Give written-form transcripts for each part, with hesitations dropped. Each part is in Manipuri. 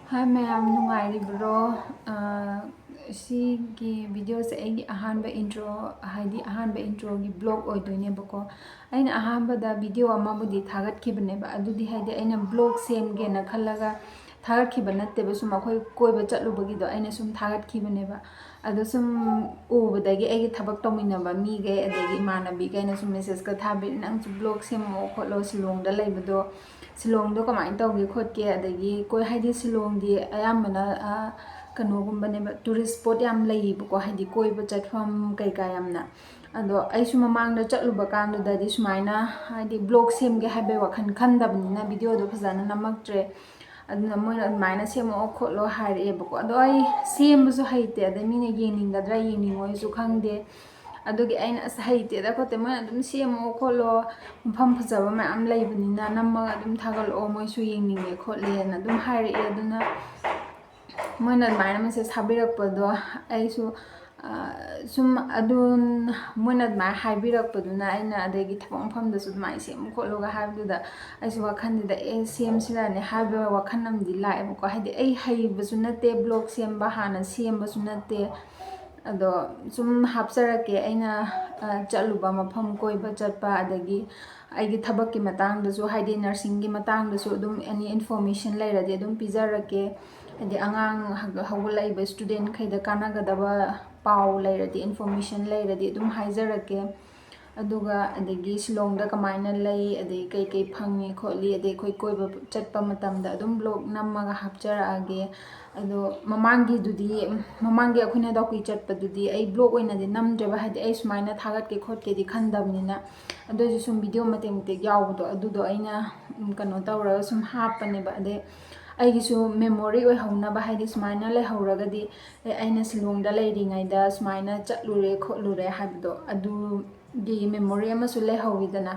Hi ma'am, nungairibro. Sigi video se aigi ahanba intro haidi ahanba intro gi blog oidoine bako. Aina ahanba da video amabudi thagat kibane ba adudi haidi aina blog semge na khalaga thagat kibane natte ba sum akhoi koiba chatlubagi do aina sum thagat kibane ba. Ado sum ubadagi aigi thabak tominaba mi ge adagi manabi ge na sum message ka thabi nang blog semo kholo silong da laibado Silong do kamain tawgi khotke adagi koi haidi Silong di ayambana kanogumba ne tourist spot yam layibuko haidi koiba chatfam kai kai yamna ado aisu mamangda chatluba kanduda di sumaina haidi blog semge habe wakhan khandabnina video do phajana namaktre aduna moina admaina semo khotlo haire bako ado ai sembusu haite adamina yeningadra yeningoi su khangde adugi aina haite da khote moina adum semo kholo mpham phajaba mayam laibnina namma adum thagal o moi su yengninge khotle na adum haire aduna moina admaina message habirakpado aisu sum adun moina adma habirakpaduna aina adagi thapang phamda su mai sem khologa habduda aisu wakhandida sem silane haba wakhanamdi lae ko haidi ai haibasu nate blog semba hana sembasu nate ado sum hapsarake aina chaluba mafam koiba chatpa adagi aigi thabak ki matang da su haidi nursing gi matang da su adum any information lairadi adum pijarake adi angang hawlaiba student khaida kanagadaba pau lairadi information lairadi adum haijarake aduga adagi Silongda kamaina lay adai kai kai phangi kholi adai khoi koiba chatpa matamda adum blog nammaga hapcharaage ado mamangi akhuna dakui chatpa dudi ai blog oina di namdreba hadi ai sumaina thagat ke khot ke di khandabnina ado ji sum video mateng te yawdo adudo aina kano tawra sum hapane ba ade aigisu memory oi hauna ba haidi sumaina le hauragadi aina Silongda leiringaida sumaina chatlure khotlure habdo adu gi memory ama su le hawidana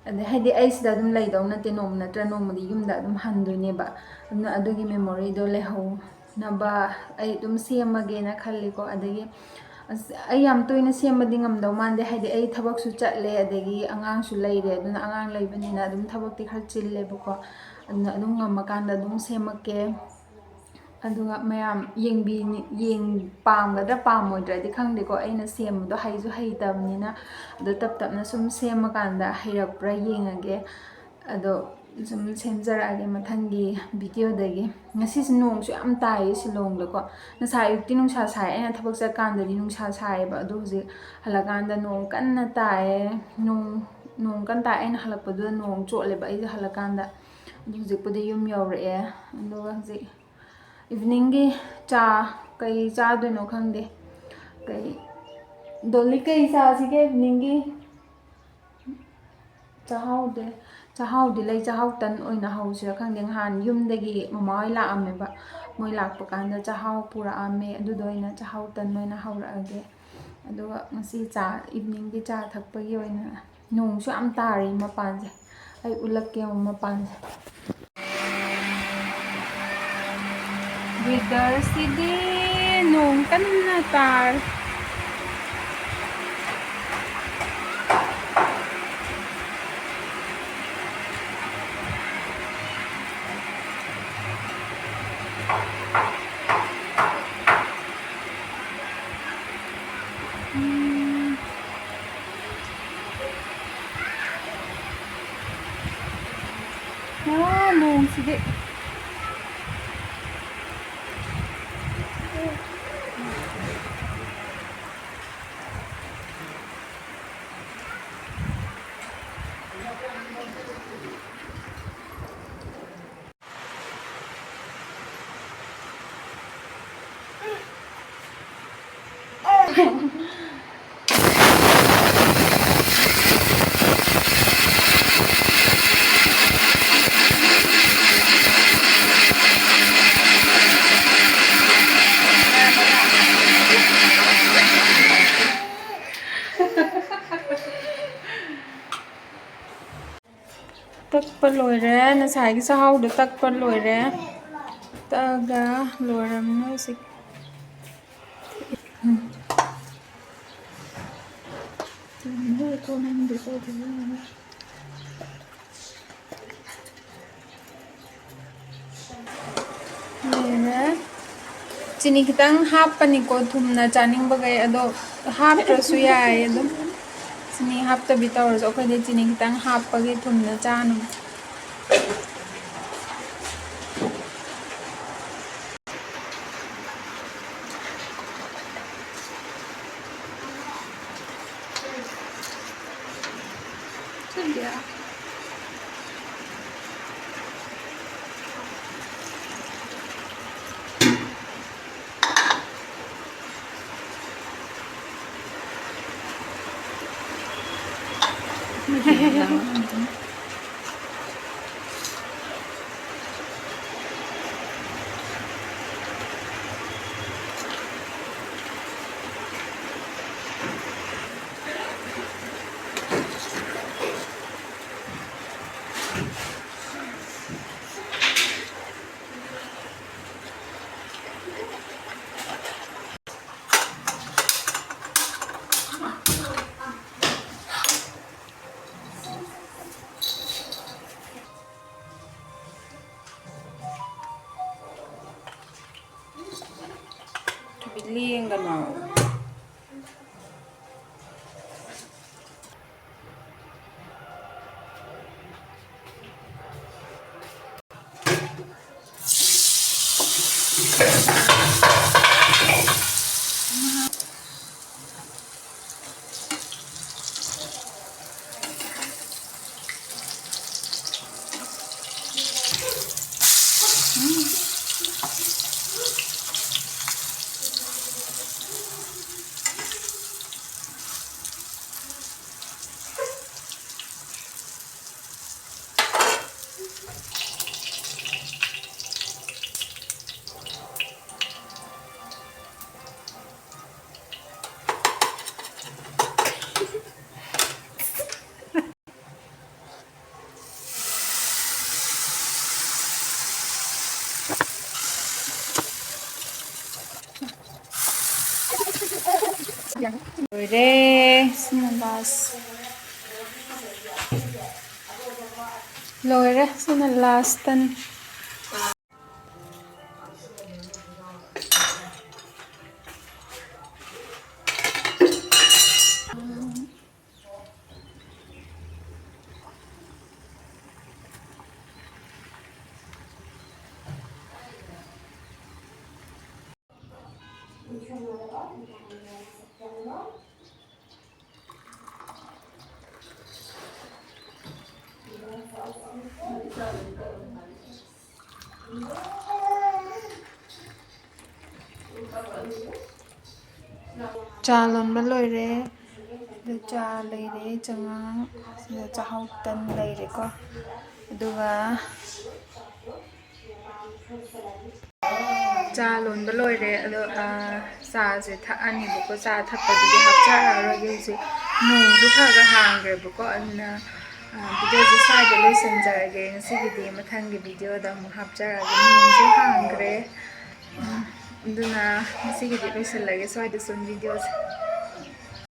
ade haidi aisida dum leidaw nate nom natra nomadi yumda dum handoine ba adugi memory do le haw na ba ai dum semage na khalliko adagi ai yam toina semadi ngamdaw mande haidi ai thabak su chatle adagi angang su leire aduna angang leibanina dum thabak ti khar chille bako aduna dum ngamakanda dum semake aduga mayam yeng pamgadra pamoidradi khangdeko aina semdo haisu haitabnina ado tap tapna sum semakanda hairakpra yengage ado sum semjarage mathangi video dagi ngasi nong su yam tai Silongda ko nasa yukti nungsa sai aina thabak chatkanda di nungsa sai ba ado huji halakanda nong kanna tai nong kan tai aina halakpadu nong chotle ba ai halakanda huji pudi yum yawre ado huji evening gi cha kai cha do no khangde kai dolly kai cha si ke evening gi chahau de lai chahau tan oina hausira khangde han yum dagi mama oi la amme ba moi lakpa kanda chahau pura amme adu doina chahau tan oina haura age aduga ngasi cha evening gi cha thakpa gi oina nong su am tari mapan je ai ulakke mapan weather sidi nong kanna tar nong sidi takpa loire nasai chahau de takpa loire taga loram no sik ꯂꯣꯏꯔꯦ ꯆꯤꯅꯤ ꯈꯤꯇꯪ ꯍꯥꯞꯄꯅꯤꯀꯣ ꯊꯨꯝꯅ ꯆꯥꯅꯤꯡꯕꯒꯩ ꯑꯗꯣ ꯍꯥꯞꯇ꯭ꯔꯁꯨ ꯌꯥꯏ ꯑꯗꯨꯝ ꯆꯤꯅꯤ ꯍꯥꯞꯇꯕꯤ ꯇꯧꯔꯁꯨ ꯑꯩꯈꯣꯏꯗꯤ ꯆꯤꯅꯤ ꯈꯤꯇꯪ ꯍꯥꯞꯄꯒꯤ ꯊꯨꯝꯅ ꯆꯥꯅꯕ ꯂꯦꯡꯒꯅꯣ ꯂꯣꯏꯔꯦ ꯁꯤꯅ ꯂꯥꯁ ꯂꯣꯏꯔꯦ ꯁꯤꯅ ꯂꯥꯁꯇꯅꯤ ꯆꯥ ꯂꯣꯟꯕ ꯂꯣꯏꯔꯦ ꯑꯗꯨ ꯆꯥ ꯂꯩꯔꯦ ꯆꯉꯥꯡ ꯁꯤꯗ ꯆꯥꯍꯥꯎ ꯇꯟ ꯂꯩꯔꯦꯀꯣ ꯑꯗꯨꯒ ꯆꯥ ꯂꯣꯟꯕ ꯂꯣꯏꯔꯦ ꯑꯗꯣ ꯆꯥꯁꯦ ꯊꯛꯑꯅꯤꯕꯀꯣ ꯆꯥ ꯊꯛꯄꯗꯨꯗꯤ ꯍꯥꯞꯆꯔꯛꯑꯔꯣꯏꯒꯦ ꯍꯧꯖꯤꯛ ꯅꯣꯡꯁꯨ ꯈꯔ ꯍꯥꯡꯈ꯭ꯔꯦꯕꯀꯣ ꯑꯗꯨꯅ ꯚꯤꯗꯤꯑꯣꯁꯦ ꯁ꯭ꯋꯥꯏꯗ ꯂꯣꯏꯁꯤꯟꯖꯔꯒꯦ ꯉꯁꯤꯒꯤꯗꯤ ꯃꯊꯪꯒꯤ ꯚꯤꯗꯤꯑꯣꯗ ꯑꯃꯨꯛ ꯍꯥꯞꯆꯔꯛꯑꯒꯦ ꯅꯣꯡꯁꯨ ꯍꯥꯡꯈ꯭ꯔꯦ ꯑꯗꯨꯅ ꯉꯁꯤꯒꯤꯗꯤ ꯂꯣꯏꯁꯤꯜꯂꯒꯦ ꯁ꯭ꯋꯥꯏꯗ ꯁꯨꯝ ꯚꯤꯗꯤꯑꯣꯁꯦ